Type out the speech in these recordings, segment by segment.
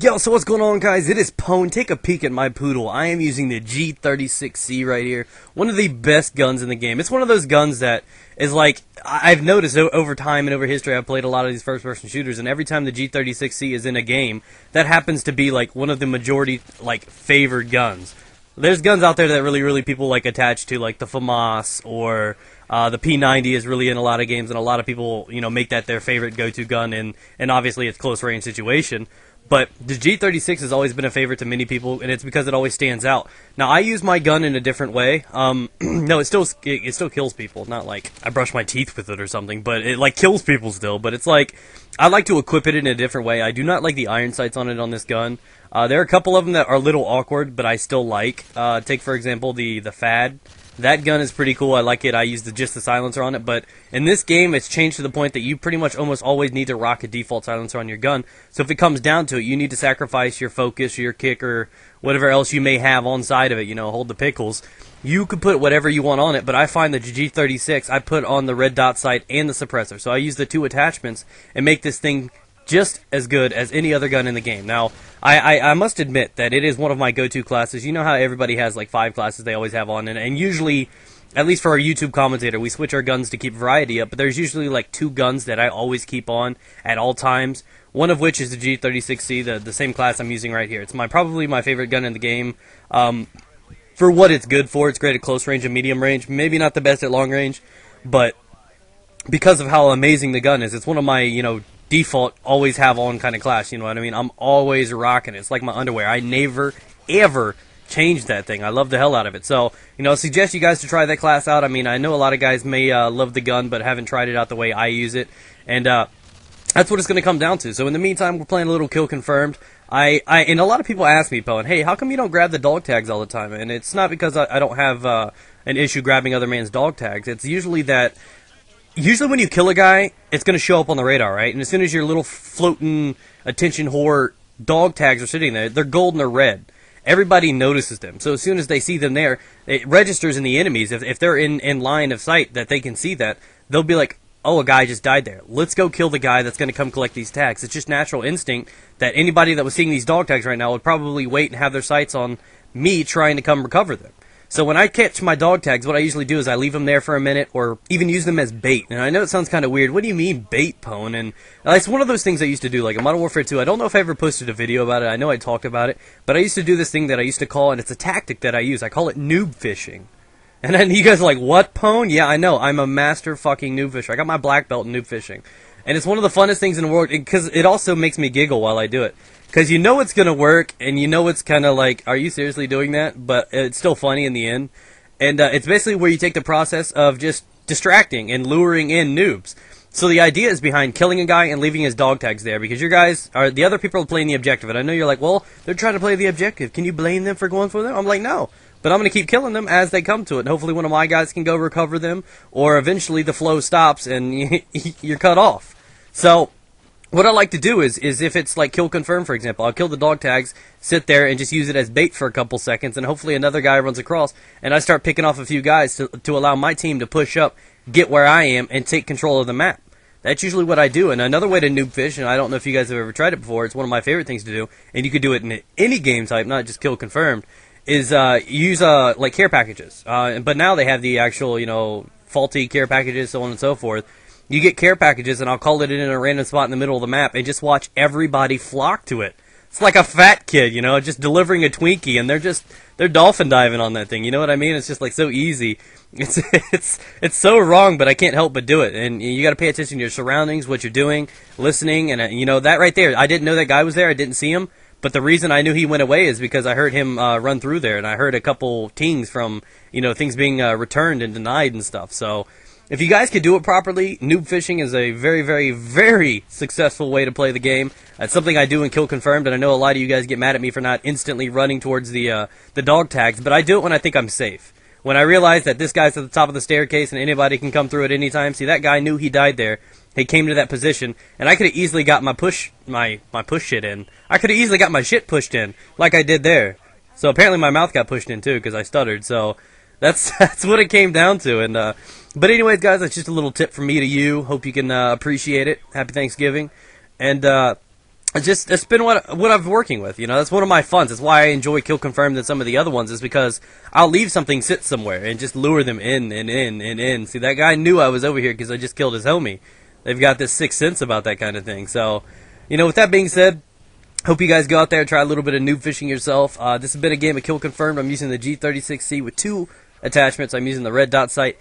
Yo, so what's going on, guys? It is Pone. Take a peek at my poodle. I am using the G36C right here. One of the best guns in the game. It's one of those guns that is like, I've noticed over time and over history, I've played a lot of these first-person shooters, and every time the G36C is in a game, that happens to be like one of the majority, like, favored guns. There's guns out there that really people like attach to, like the FAMAS or the P90 is really in a lot of games, and a lot of people, you know, make that their favorite go-to gun, and obviously it's close range situation. But the G36 has always been a favorite to many people, and it's because it always stands out. Now, I use my gun in a different way. No, it still kills people. Not like I brush my teeth with it or something, but it like kills people still. But it's like I like to equip it in a different way. I do not like the iron sights on it on this gun. There are a couple of them that are a little awkward, but I still like. Take for example the Fad. That gun is pretty cool. I like it. I use just the silencer on it. But in this game, it's changed to the point that you pretty much almost always need to rock a default silencer on your gun. So if it comes down to it, you need to sacrifice your focus or your kick or whatever else you may have on side of it. You know, hold the pickles. You could put whatever you want on it, but I find the G36, I put on the red dot sight and the suppressor. So I use the two attachments and make this thing just as good as any other gun in the game. Now, I must admit that it is one of my go-to classes. You know how everybody has like 5 classes they always have on, and usually, at least for our YouTube commentator, we switch our guns to keep variety up, but there's usually like 2 guns that I always keep on at all times, one of which is the G36C, the same class I'm using right here. It's probably my favorite gun in the game. For what it's good for, it's great at close range and medium range, maybe not the best at long range, but because of how amazing the gun is, it's one of my, you know, default always have on kind of class, you know what I mean? I'm always rocking it. It's like my underwear. I never ever change that thing. I love the hell out of it. So, you know, I suggest you guys to try that class out. I mean, I know a lot of guys may love the gun but haven't tried it out the way I use it, and that's what it's going to come down to. So in the meantime, we're playing a little kill confirmed. And a lot of people ask me, Poen, hey, how come you don't grab the dog tags all the time? And it's not because I don't have an issue grabbing other man's dog tags. It's usually that when you kill a guy, it's going to show up on the radar, right? And as soon as your little floating attention whore dog tags are sitting there, they're golden or red. Everybody notices them. So as soon as they see them there, it registers in the enemies. If they're in line of sight that they can see that, they'll be like, oh, a guy just died there. Let's go kill the guy that's going to come collect these tags. It's just natural instinct that anybody that was seeing these dog tags right now would probably wait and have their sights on me trying to come recover them. So when I catch my dog tags, what I usually do is I leave them there for a minute or even use them as bait. And I know it sounds kind of weird. What do you mean bait, Pone? And it's one of those things I used to do, like in Modern Warfare 2. I don't know if I ever posted a video about it. I know I talked about it. But I used to do this thing that I used to call, and it's a tactic that I use. I call it noob fishing. And then you guys are like, what, Pone? Yeah, I know. I'm a master fucking noob fisher. I got my black belt in noob fishing. And it's one of the funnest things in the world because it also makes me giggle while I do it. Because you know it's going to work, and you know it's kind of like, are you seriously doing that? But it's still funny in the end. And it's basically where you take the process of just distracting and luring in noobs. So the idea is behind killing a guy and leaving his dog tags there, because your guys are, the other people are playing the objective. And I know you're like, well, they're trying to play the objective. Can you blame them for going for them? I'm like, no. But I'm going to keep killing them as they come to it. And hopefully one of my guys can go recover them, or eventually the flow stops and you're cut off. So what I like to do is if it's like kill confirm, for example, I'll kill the dog tags, sit there, and just use it as bait for a couple seconds, and hopefully another guy runs across, and I start picking off a few guys to allow my team to push up, get where I am, and take control of the map. That's usually what I do. And another way to noob fish, and I don't know if you guys have ever tried it before, it's one of my favorite things to do, and you could do it in any game type, not just kill confirmed, is use like care packages. But now they have the actual, you know, faulty care packages, so on and so forth. You get care packages, and I'll call it in a random spot in the middle of the map, and just watch everybody flock to it. It's like a fat kid, you know, just delivering a Twinkie, and they're dolphin diving on that thing. You know what I mean? It's just like so easy. It's so wrong, but I can't help but do it. And you got to pay attention to your surroundings, what you're doing, listening, and you know that right there. I didn't know that guy was there. I didn't see him, but the reason I knew he went away is because I heard him run through there, and I heard a couple tings from, you know, things being returned and denied and stuff. So if you guys could do it properly, noob fishing is a very successful way to play the game. It's something I do in Kill Confirmed, and I know a lot of you guys get mad at me for not instantly running towards the dog tags, but I do it when I think I'm safe. When I realize that this guy's at the top of the staircase and anybody can come through at any time. See, that guy knew he died there. He came to that position, and I could have easily got my push shit in. I could have easily got my shit pushed in, like I did there. So apparently my mouth got pushed in too, because I stuttered. So that's what it came down to. And but anyways, guys, that's just a little tip from me to you. Hope you can appreciate it. Happy Thanksgiving. And it's been what I've been working with. You know, that's one of my funs. That's why I enjoy Kill Confirm than some of the other ones, is because I'll leave something sit somewhere and just lure them in and in and in. See, that guy knew I was over here because I just killed his homie. They've got this sixth sense about that kind of thing. So, you know, with that being said, hope you guys go out there and try a little bit of noob fishing yourself. This has been a game of Kill Confirmed. I'm using the G36C with 2 attachments. I'm using the red dot sight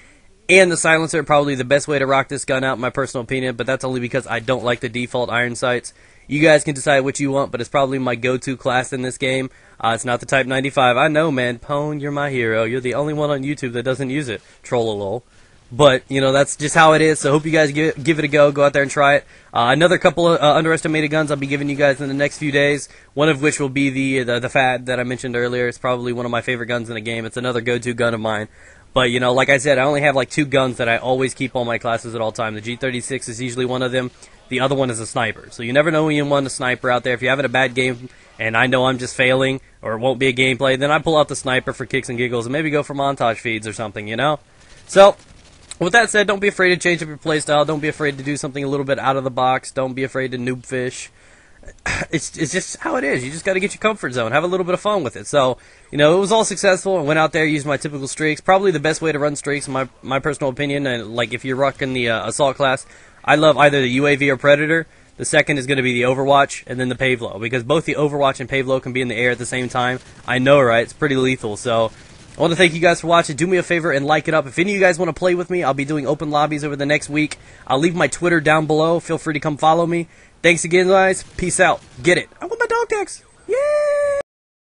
and the silencer. Probably the best way to rock this gun out, in my personal opinion, but that's only because I don't like the default iron sights. You guys can decide what you want, but it's probably my go-to class in this game. It's not the Type 95. I know, man. Pwn, you're my hero. You're the only one on YouTube that doesn't use it. Troll-a-lol. But, you know, that's just how it is, so hope you guys give it a go. Go out there and try it. Another couple of underestimated guns I'll be giving you guys in the next few days, one of which will be the Fad that I mentioned earlier. It's probably one of my favorite guns in the game. It's another go-to gun of mine. But, you know, like I said, I only have like 2 guns that I always keep on my classes at all time. The G36 is usually one of them. The other one is a sniper. So you never know when you want a sniper out there. If you're having a bad game and I know I'm just failing or it won't be a gameplay, then I pull out the sniper for kicks and giggles and maybe go for montage feeds or something, you know? So, with that said, don't be afraid to change up your playstyle. Don't be afraid to do something a little bit out of the box. Don't be afraid to noob fish. It's just how it is. You just got to get your comfort zone. Have a little bit of fun with it. So, you know, it was all successful. I went out there, used my typical streaks. Probably the best way to run streaks, in my personal opinion. And like if you're rocking the assault class, I love either the UAV or Predator. The second is going to be the Overwatch, and then the Pavlo, because both the Overwatch and Pavlo can be in the air at the same time. I know, right? It's pretty lethal. So I want to thank you guys for watching. Do me a favor and like it up. If any of you guys want to play with me, I'll be doing open lobbies over the next week. I'll leave my Twitter down below. Feel free to come follow me. Thanks again, guys. Peace out. Get it. I want my dog tags. Yay!